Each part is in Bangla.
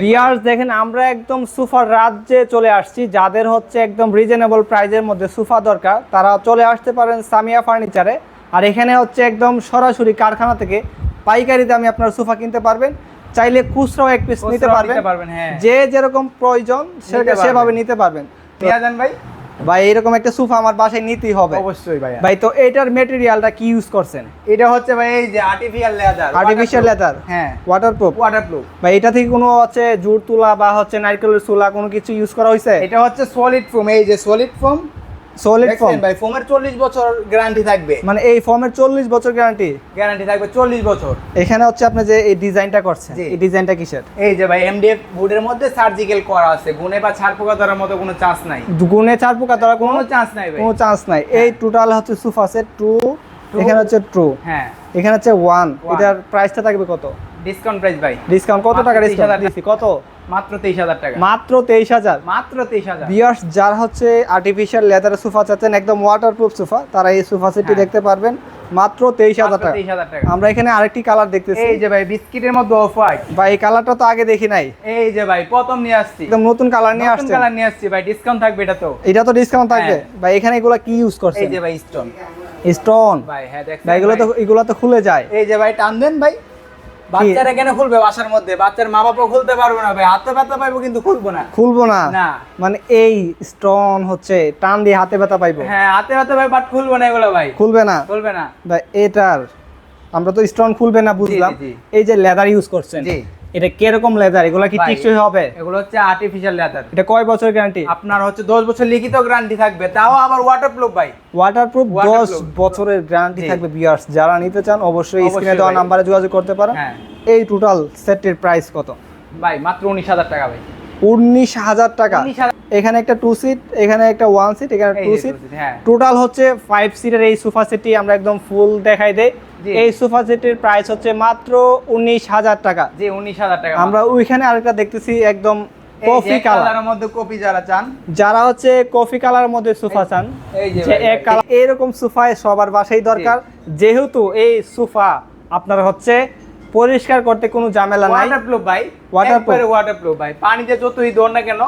ভিউয়ার্স দেখেন আমরা একদম সোফার রাজ্যে চলে আসছি। যাদের হচ্ছে একদম রিজনেবল প্রাইজের মধ্যে সোফা দরকার তারা চলে আসতে পারেন সামিয়া ফার্নিচারে। আর এখানে হচ্ছে একদম সরাসরি কারখানা থেকে পাইকারি দামে আপনারা সোফা কিনতে পারবেন। চাইলে খুচরাও এক পিস নিতে পারবেন, যে যেরকম প্রয়োজন সেভাবে নিতে পারবেন। ভাই এরকম একটা সোফা আমার বাসায় নিতেই হবে অবশ্যই ভাই। তো এটার ম্যাটেরিয়ালটা কি ইউজ করছেন? এটা হচ্ছে ভাই এই যে আর্টিফিশিয়াল লেদার, হ্যাঁ ওয়াটারপ্রুফ ভাই। এটা থেকে কোনো হচ্ছে জুট তুলা বা হচ্ছে নারকেলের তুলা কোনো কিছু ইউজ করা হয়েছে? এটা হচ্ছে সলিড ফোম, এই যে সলিড ফোম ভাই। ফোমের 40 বছর গ্যারান্টি থাকবে, মানে এই ফোমের 40 বছর গ্যারান্টি থাকবে 40 বছর। এখানে হচ্ছে আপনি যে এই ডিজাইনটা করছেন, এই ডিজাইনটা কিসের? এই যে ভাই এমডিএফ বোর্ডের মধ্যে সার্জিক্যাল করা আছে, গুণে বা ছাড় পোকা ধরার মতো কোনো চান্স নাই। গুণে ছাড় পোকা ধরার কোনো চান্স নাই ভাই, কোনো চান্স নাই। এই টোটাল হচ্ছে সোফা সেট 2, এখানে হচ্ছে 2, হ্যাঁ এখানে হচ্ছে 1। এটার প্রাইসটা থাকবে কত? ডিসকাউন্ট প্রাইস ভাই। ডিসকাউন্ট কত টাকা ডিসকাউন্ট দিছি? কত? মাত্র 23,000 টাকা। মাত্র 23,000। মাত্র 23,000। ভিউয়ার্স যারা হচ্ছে আর্টিফিশিয়াল লেদারের সোফা চাচ্ছেন, একদম ওয়াটারপ্রুফ সোফা, তারা এই সোফা সেটটি দেখতে পারবেন মাত্র 23,000 টাকা। আমরা এখানে আরেকটি কালার দেখতেছি, এই যে ভাই বিস্কিটের মধ্যে অফ হোয়াইট। ভাই এই কালারটা তো আগে দেখি নাই। এই যে ভাই প্রথম নিয়ে আসছি, একদম নতুন কালার নিয়ে আসছে। নতুন কালার নিয়ে আসছি ভাই, ডিসকাউন্ট থাকবে এটা তো। এটা তো ডিসকাউন্ট থাকবে ভাই। এখানে এগুলা কি ইউজ করছেন? এই যে ভাই স্টোন ভাই, হ্যাঁ দেখেন ভাই, এগুলো তো খুলে যায়। এই যে ভাই টান দেন ভাই, বাচ্চারা কেন খুলবে বাসার মধ্যে? বাচ্চার মা বাবা খুলতে পারবে না ভাই, হাতে ব্যথা পাইবো কিন্তু খুলবো না না মানে এই স্টোন হচ্ছে টান দিয়ে হাতে ব্যথা পাইবো। হ্যাঁ হাতে ব্যথা ভাই, বাট খুলবো না এগুলো ভাই, খুলবে না ভাই। এটার আমরা তো স্টোন খুলবে না বুঝলাম। এই যে লেদার ইউজ করছেন, এটা কিরকম লেদার? এগুলা কি টিকসই হবে? এগুলো হচ্ছে আর্টিফিশিয়াল লেদার। এটা কয় বছর গ্যারান্টি? আপনার হচ্ছে 10 বছর লিখিত গ্যারান্টি থাকবে, তাও আবার ওয়াটারপ্রুফ ভাই। ওয়াটারপ্রুফ 10 বছরের গ্যারান্টি থাকবে। ভিউয়ার্স যারা নিতে চান অবশ্যই স্ক্রিনে দেওয়া নম্বরে যোগাযোগ করতে পারেন। এই টোটাল সেটের প্রাইস কত ভাই? মাত্র 19,000 টাকা ভাই। 19,000 টাকা। এখানে একটা 2 সিট, এখানে একটা 1 সিট, এখানে 2 সিট, টোটাল হচ্ছে 5 সিটের এই সোফা সেটটি আমরা একদম ফুল দেখাই দেই। এই সোফা সেটের প্রাইস হচ্ছে মাত্র 19,000 টাকা। জি 19,000 টাকা। আমরা ওইখানে আরেকটা দেখতেছি একদম কফি কালারের মধ্যে, কফি যারা চান, যারা হচ্ছে কফি কালারের মধ্যে সোফা চান, যে এক কালার এরকম সোফা সবার বাসায় দরকার। যেহেতু এই সোফা আপনার হচ্ছে পরিষ্কার করতে কোনো ঝামেলা নাই, ওয়াটারপ্রুফ ভাই, ওয়াটারপ্রুফ ভাই। পানিতে যতই দৌড় না কেন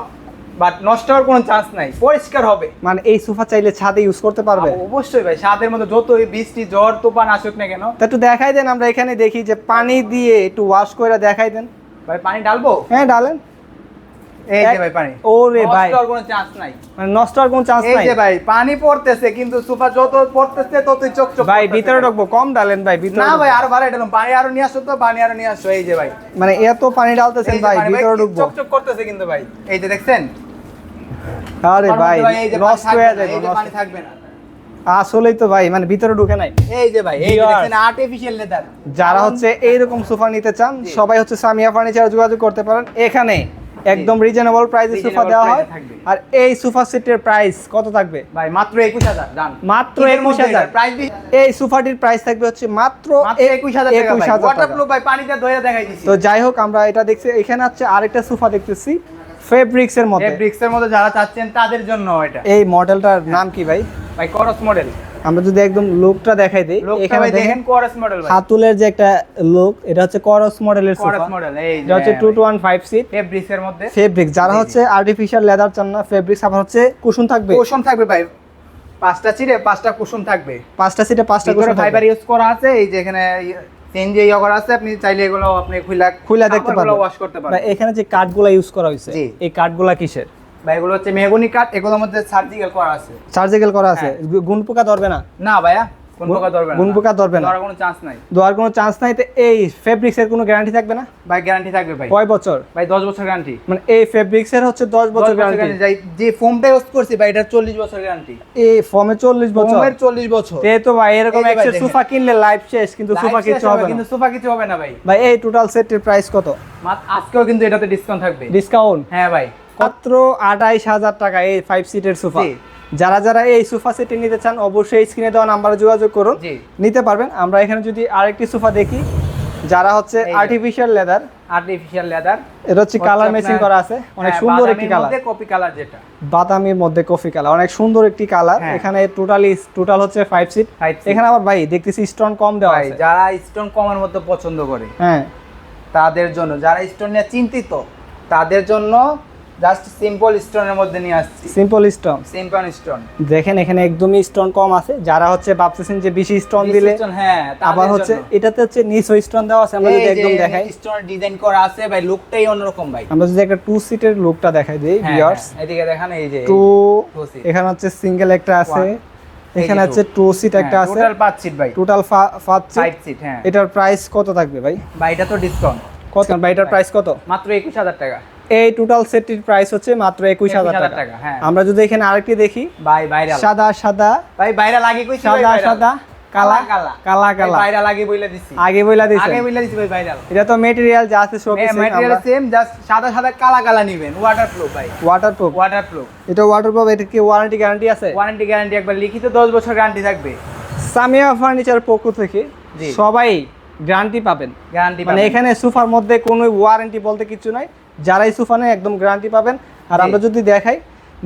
বাট নষ্ট হওয়ার কোনো চান্স নাই, পরিষ্কার হবে। মানে এই সোফা চাইলে ছাদে ইউজ করতে পারবে? অবশ্যই ভাই, ছাদের মধ্যে যতই বৃষ্টি ঝড় তুফান আসুক না কেন। তা একটু দেখাই দেন, আমরা এখানে দেখি যে পানি দিয়ে একটু ওয়াশ করে দেখাই দেন ভাই। পানি ডালবো? হ্যাঁ ডালেন। এই যে ভাই পানি, ওরে ভাই নষ্ট হওয়ার কোনো চান্স নাই, মানে নষ্ট হওয়ার কোনো চান্স নাই। এই যে ভাই পানি পড়তেছে কিন্তু সোফা যত পড়তেছে ততই চকচক। ভাই ভিতরে ঢুকবো, কম ডালেন ভাই ভিতরে। না ভাই আরো বাড়াই ডালুন, পানি আরো নিয়ে আসো তো, পানি আরো নিয়ে আসো। এই যে ভাই মানে এত পানি ডালতেছেন ভাই, ভিতরে ঢুকবো, চকচক করতেছে কিন্তু ভাই। এই যে দেখছেন, আরে ভাই নষ্ট হয়ে যাবে, পানি থাকবে না আসলেই তো ভাই, মানে ভিতরে ঢুকে নাই। এই যে ভাই এই যে দেখেন আর্টিফিশিয়াল লেদার। যারা হচ্ছে এইরকম সোফা নিতে চান সবাই হচ্ছে সামিয়া ফার্নিচারে যোগাযোগ করতে পারেন। এখানে একদম রিজনেবল প্রাইসে সোফা দেওয়া হয়। আর এই সোফা সেটের প্রাইস কত থাকবে ভাই? মাত্র 21,000। জান মাত্র 21,000 প্রাইস। এই সোফাটির প্রাইস থাকবে হচ্ছে মাত্র 21,000 টাকা ভাই। ওয়াটারপ্রুফ ভাই, পানিতে ধুয়ে দেখাই দিছি। তো যাই হোক আমরা এটা দেখছি, এখানে হচ্ছে আরেকটা সোফা দেখতেছি ফেব্রিক্স এর মধ্যে যারা চাচ্ছেন তাদের জন্য এটা। এই মডেলটার নাম কি ভাই? ভাই করস মডেল। আমরা যদি একদম লুকটা দেখাই দেই, এখানে দেখেন করস মডেল ভাই, হাতুলের যে একটা লুক, এটা হচ্ছে করস মডেলের সোফা। করস মডেল এই যে হচ্ছে 215 সিট ফেব্রিক্স এর মধ্যে। ফেব্রিক্স যারা হচ্ছে আর্টিফিশিয়াল লেদার চান না, ফেব্রিক্স আবার হচ্ছে কুশন থাকবে। কুশন থাকবে ভাই, 5টা সিটে 5টা কুশন থাকবে। 5টা সিটে 5টা কুশন ফাইবার ইউজ করা আছে। এই যে এখানে চেঞ্জ ইয়া করা আছে, আপনি চাইলে এগুলো আপনি খুলে দেখতে পারবেন, ওয়াশ করতে পারবেন। এখানে যে কাঠগুলো ইউজ করা হয়েছে, এই কাঠগুলো কিসের ভাই? এগুলো হচ্ছে মেহগনি কাঠ, এগুলোর মধ্যে সার্জিক্যাল করা আছে। সার্জিক্যাল করা আছে, গুণ পোকা ধরবে না? না ভাইয়া, গুণ পোকা ধরবে না, গুণ পোকা ধরবে না, ধরার কোনো চান্স নাই, ধরার কোনো চান্স নাই। তো এই ফেব্রিক্স এর কোনো গ্যারান্টি থাকবে না? ভাই গ্যারান্টি থাকবে ভাই। কয় বছর? ভাই 10 বছর গ্যারান্টি। মানে এই ফেব্রিক্স এর হচ্ছে 10 বছর গ্যারান্টি। যে ফোমটা ইউজ করছি ভাই, এটা 40 বছর গ্যারান্টি। এই ফোমে 40 বছর? ফোমের 40 বছর। তে তো ভাই এরকম একটা সোফা কিনলে লাইফ শেষ, কিন্তু সোফা কিছু হবে না, কিন্তু সোফা কিছু হবে না ভাই। ভাই এই টোটাল সেটের প্রাইস কত? আজকেও কিন্তু এটাতে ডিসকাউন্ট থাকবে। ডিসকাউন্ট? হ্যাঁ ভাই, মাত্র 28,000 টাকা এই 5 সিটের সোফা। যারা এই সোফা সেটটি নিতে চান অবশ্যই স্ক্রিনে দেওয়া নাম্বারে যোগাযোগ করুন, নিতে পারবেন। আমরা এখানে যদি আরেকটি সোফা দেখি, যারা হচ্ছে আর্টিফিশিয়াল লেদার, এটা হচ্ছে কালার ম্যাচিং করা আছে, অনেক সুন্দর একটি কালার, কপি কালার, যেটা বাদামির মধ্যে কফি কালার, অনেক সুন্দর একটি কালার। এখানে টোটাল হচ্ছে 5 সিট। এখানে আবার ভাই দেখতেছি স্টোন কম দেওয়া আছে। যারা স্টোন কমের মধ্যে পছন্দ করে, হ্যাঁ তাদের জন্য, যারা স্টোন নিয়ে চিন্তিত তাদের জন্য জাস্ট সিম্পল স্টোনের মধ্যে নিয়ে আসছি। সিম্পল স্টোন, সিম্পল স্টোন দেখেন এখানে একদমই স্টোন কম আছে। যারা হচ্ছে ভাবতেছেন যে বেশি স্টোন দিলে, হ্যাঁ আবার হচ্ছে এটাতে হচ্ছে নিচে স্টোন দেওয়া আছে। আমরা যদি একদম দেখাই, স্টোন ডিজাইন করা আছে ভাই, লুকটাই অন্যরকম ভাই। আমরা যদি একটা 2 সিটের লুকটা দেখাই দিই ভিউয়ার্স, এদিকে দেখেন এই যে 2 seat। এখানে হচ্ছে সিঙ্গেল একটা আছে, এখানে এই যে হচ্ছে 2 সিট একটা আছে, টোটাল 5 সিট ভাই, টোটাল 5 5 সিট। সিট। হ্যাঁ এটার প্রাইস কত থাকবে ভাই? ভাই এটা তো ডিসকাউন্ট কত ভাই? এটার প্রাইস কত? মাত্র 21000 টাকা। এই টোটাল সেটটির প্রাইস হচ্ছে মাত্র 21000 টাকা। হ্যাঁ আমরা যদি এখানে আরেকটি দেখি, ভাই ভাইরাল সাদা সাদা, ভাই ভাইরাল লাগে কইছি ভাই, সাদা viral। সাদা, কালা কালা কালা কালা, ভাইরাল আগে বইলা দিছি, আগে বইলা দিছেন, আগে বইলা দিছি ভাই ভাইরাল। এটা তো ম্যাটেরিয়াল যা আছে সব কিছু ম্যাটেরিয়াল সেম, জাস্ট সাদা সাদা কালা কালা নেবেন, ওয়াটারপ্রুফ ভাই, ওয়াটারপ্রুফ। ওয়াটারপ্রুফ। এটা ওয়াটারপ্রুফ। এটা কি ওয়ারেন্টি গ্যারান্টি আছে? ওয়ারেন্টি গ্যারান্টি একবার লিখিত 10 বছর গ্যারান্টি থাকবে। সামিয়া ফার্নিচার পক্ষ থেকে জি। সবাই গ্যারান্টি পাবেন। গ্যারান্টি মানে এখানে সোফার মধ্যে কোনো ওয়ারেন্টি বলতে কিছু নাই, যারাই সোফা নেয় একদম গ্যারান্টি পাবেন। আর জি। আমরা যদি দেখাই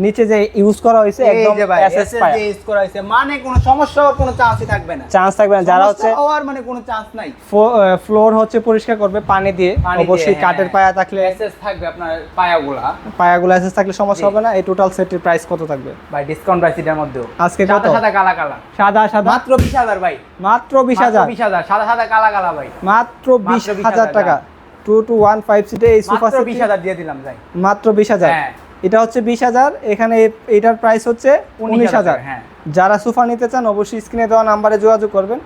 নিচে যে ইউজ করা হয়েছে একদম এসএস পায়া, ইউজ করা হয়েছে, মানে কোনো সমস্যা হওয়ার কোনো চান্সই থাকবে না, চান্স থাকবে না। যারা হচ্ছে সমস্যা হওয়ার মানে কোনো চান্স নাই। ফ্লোর হচ্ছে পরিষ্কার করবে পানি দিয়ে, পানি দিয়ে, অবশ্যই কাঠের হ্যাঁ। পায়া থাকলে, এসএস থাকবে আপনার পায়াগুলা। পায়াগুলো এসএস থাকলে সমস্যা জি। হবে না। এই টোটাল সেটের প্রাইস কত থাকবে ভাই ডিসকাউন্ট প্রাইস এটার মধ্যেও আজকে? কত? সাদা সাদা কালা কালা, সাদা সাদা মাত্র 20000 ভাই, মাত্র 20000, 20000 সাদা সাদা কালা কালা ভাই, মাত্র 20000 20,000 টাকা। 2 to 1 5 সিটে এই সোফা মাত্র সেট 20000 দিয়ে দিলাম ভাই। মাত্র 20000। হ্যাঁ। এটা হচ্ছে 20000, এখানে এটার প্রাইস হচ্ছে 19000। হ্যাঁ যারা সোফা নিতে চান অবশ্যই স্ক্রিনে দেওয়া নাম্বারে যোগাযোগ করবেন।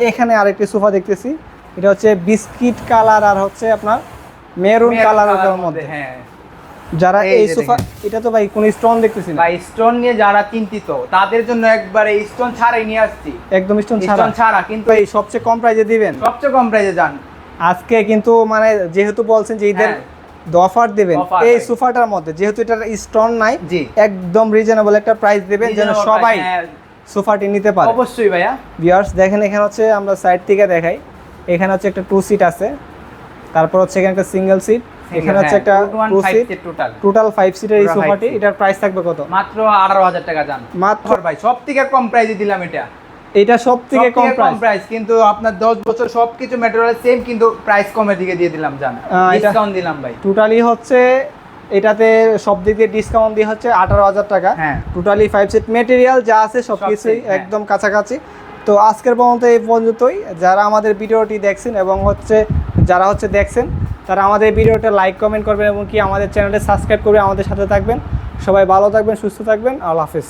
এখানে আরেকটি সোফা দেখতেছি, এটা হচ্ছে বিস্কিট কালার আর হচ্ছে আপনার মেরুন কালারের মধ্যে। হ্যাঁ যারা এই এই যে সোফা, এটা তো ভাই কোন স্টোন দেখতেছি না ভাই, স্টোন নিয়ে যারা চিন্তিত তাদের জন্য একবারে স্টোন ছাড়াই নিয়ে আসছি, একদম স্টোন ছাড়া। স্টোন ছাড়া, কিন্তু ভাই সবচেয়ে কম প্রাইসে দিবেন সবচেয়ে কম প্রাইসে যান আজকে কিন্তু। মানে যেহেতু বলছেন যে ঈদের হ্যাঁ। অফার দিবেন Offer এই ভাই। সোফাটার মধ্যে, যেহেতু এটার স্টোন নাই, জি। একদম রিজনেবল একটা প্রাইস দিবেন যেন Reasonable সবাই price, হ্যাঁ, সোফাটি নিতে পারে। অবশ্যই ভাইয়া। ভিউয়ার্স দেখেন, এখানে হচ্ছে আমরা সাইড থেকে দেখাই, এখানে হচ্ছে একটা 2 সিট আছে, তারপর হচ্ছে এখানে একটা সিঙ্গেল সিট, এখানে হচ্ছে একটা 2 সিট, টোটাল টোটাল 5 সিটের এই পুরা সোফাটি। 5 seat। এটার প্রাইস থাকবে কত? মাত্র 18000 টাকা যান মাত্র ভাই, সব থেকে কম প্রাইসে দিলাম এটা, এটা সব থেকে কম প্রাইস। প্রাইস, কিন্তু আপনার 10 বছর সবকিছু ম্যাটেরিয়াল সেম, কিন্তু প্রাইস কমের দিকে দিয়ে দিলাম জান, এটা- ডিসকাউন্ট দিলাম ভাই। টোটালি হচ্ছে এটাতে সব দিক দিয়ে ডিসকাউন্ট দিয়ে হচ্ছে 18000 টাকা। হ্যাঁ। টোটালি 5 সিট ম্যাটেরিয়াল যা আছে সবকিছুই সবকিছু, হ্যাঁ। একদম কাছাকাছি। তো আজকের পর্যন্ত এই পর্যন্তই। যারা আমাদের ভিডিওটি দেখছেন এবং হচ্ছে যারা হচ্ছে দেখছেন, তারা আমাদের ভিডিওটা লাইক কমেন্ট করবেন এবং কি আমাদের চ্যানেলটা সাবস্ক্রাইব করে আমাদের সাথে থাকবেন। সবাই ভালো থাকবেন, সুস্থ থাকবেন। আল্লাহ হাফেজ।